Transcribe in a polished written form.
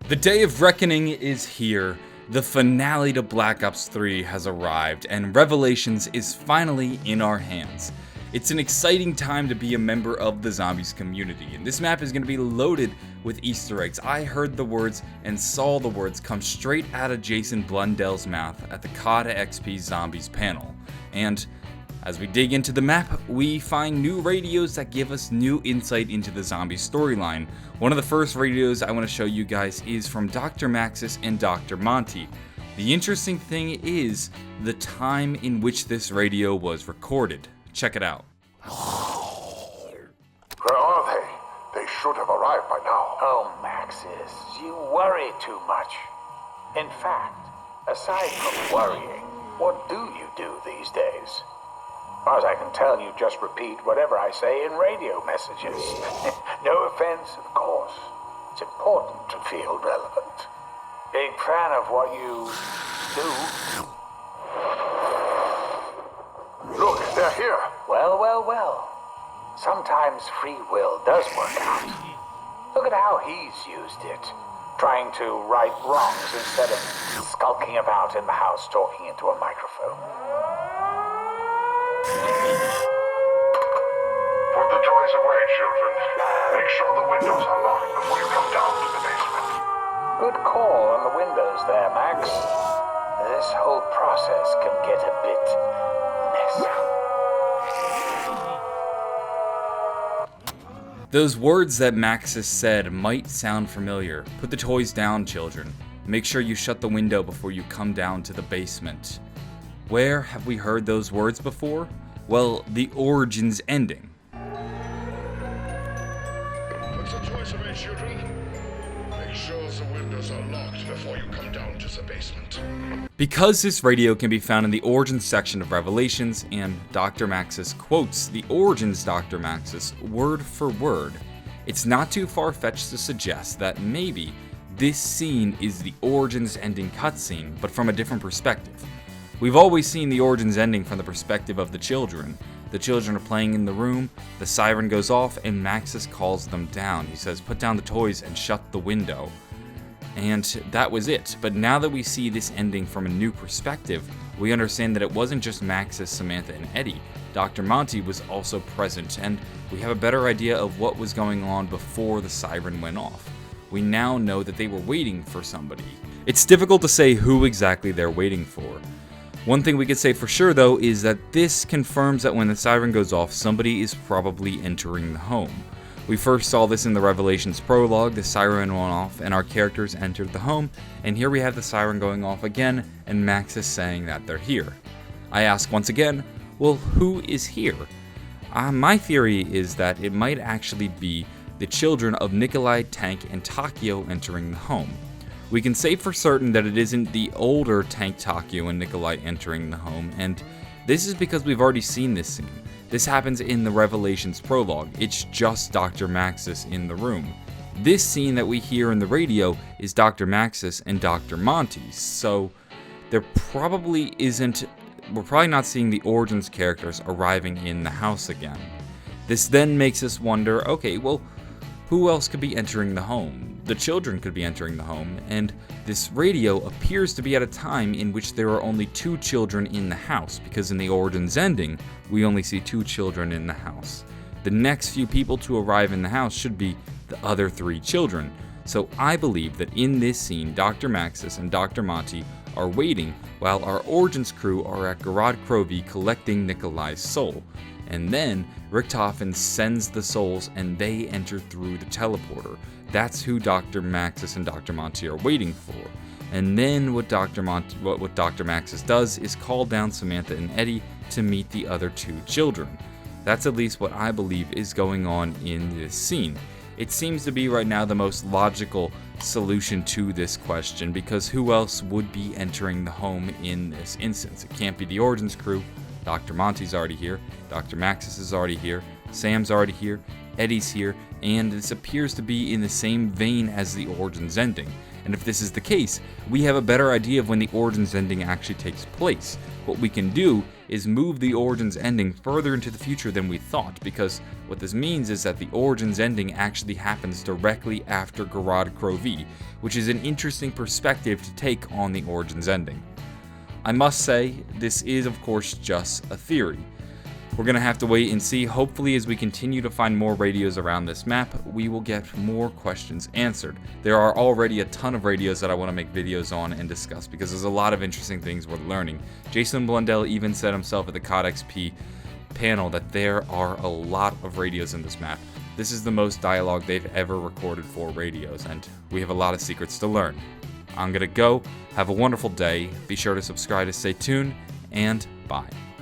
The day of reckoning is here. The finale to Black Ops 3 has arrived, and Revelations is finally in our hands. It's an exciting time to be a member of the Zombies community, and this map is going to be loaded with Easter eggs. I heard the words and saw the words come straight out of Jason Blundell's mouth at the COD XP Zombies panel. And as we dig into the map, we find new radios that give us new insight into the zombie storyline. One of the first radios I want to show you guys is from Dr. Maxis and Dr. Monty. The interesting thing is the time in which this radio was recorded. Check it out. Where are they? They should have arrived by now. Oh, Maxis, you worry too much. In fact, aside from worrying, what do you do these days? As far as I can tell, you just repeat whatever I say in radio messages. No offense, of course. It's important to feel relevant. Big fan of what you do. Look, they're here. Well. Sometimes free will does work out. Look at how he's used it. Trying to right wrongs instead of skulking about in the house talking into a microphone. Put the toys away, children. Make sure the windows are locked before you come down to the basement. Good call on the windows there, Max. This whole process can get a bit messy. Those words that Maxis said might sound familiar. Put the toys down, children. Make sure you shut the window before you come down to the basement. Where have we heard those words before? Well, the Origins ending. Put the toys away, children. Make sure the windows are locked before you come down to the basement. Because this radio can be found in the Origins section of Revelations, and Dr. Maxis quotes the Origins Dr. Maxis word for word, it's not too far-fetched to suggest that maybe this scene is the Origins ending cutscene, but from a different perspective. We've always seen the Origins ending from the perspective of the children. The children are playing in the room, the siren goes off, and Maxis calls them down. He says, put down the toys and shut the window. And that was it. But now that we see this ending from a new perspective, we understand that it wasn't just Maxis, Samantha, and Eddie. Dr. Monty was also present, and we have a better idea of what was going on before the siren went off. We now know that they were waiting for somebody. It's difficult to say who exactly they're waiting for. One thing we could say for sure, though, is that this confirms that when the siren goes off, somebody is probably entering the home. We first saw this in the Revelations prologue. The siren went off and our characters entered the home, and here we have the siren going off again and Max is saying that they're here. I ask once again, well, who is here? My theory is that it might actually be the children of Nikolai, Tank, and Takio entering the home. We can say for certain that it isn't the older Tank, Takio, and Nikolai entering the home, and this is because we've already seen this scene. This happens in the Revelations prologue. It's just Dr. Maxis in the room. This scene that we hear in the radio is Dr. Maxis and Dr. Monty, so we're probably not seeing the Origins characters arriving in the house again. This then makes us wonder, okay, well, who else could be entering the home? The children could be entering the home, and this radio appears to be at a time in which there are only 2 children in the house, because in the Origins ending, we only see 2 children in the house. The next few people to arrive in the house should be the other 3 children. So I believe that in this scene, Dr. Maxis and Dr. Monty are waiting while our Origins crew are at Garad Krovi collecting Nikolai's soul. And then Richtofen sends the souls and they enter through the teleporter. That's who Dr. Maxis and Dr. Monty are waiting for. And then what Dr. Maxis does is call down Samantha and Eddie to meet the other 2 children. That's at least what I believe is going on in this scene. It seems to be right now the most logical solution to this question, because who else would be entering the home in this instance? It can't be the Origins crew. Dr. Monty's already here, Dr. Maxis is already here, Sam's already here, Eddie's here, and this appears to be in the same vein as the Origins ending. And if this is the case, we have a better idea of when the Origins ending actually takes place. What we can do is move the Origins ending further into the future than we thought, because what this means is that the Origins ending actually happens directly after Garad Crow V, which is an interesting perspective to take on the Origins ending. I must say, this is of course just a theory. We're going to have to wait and see. Hopefully, as we continue to find more radios around this map, we will get more questions answered. There are already a ton of radios that I want to make videos on and discuss, because there's a lot of interesting things we're learning. Jason Blundell even said himself at the COD XP panel that there are a lot of radios in this map. This is the most dialogue they've ever recorded for radios, and we have a lot of secrets to learn. I'm going to go. Have a wonderful day. Be sure to subscribe to stay tuned, and bye.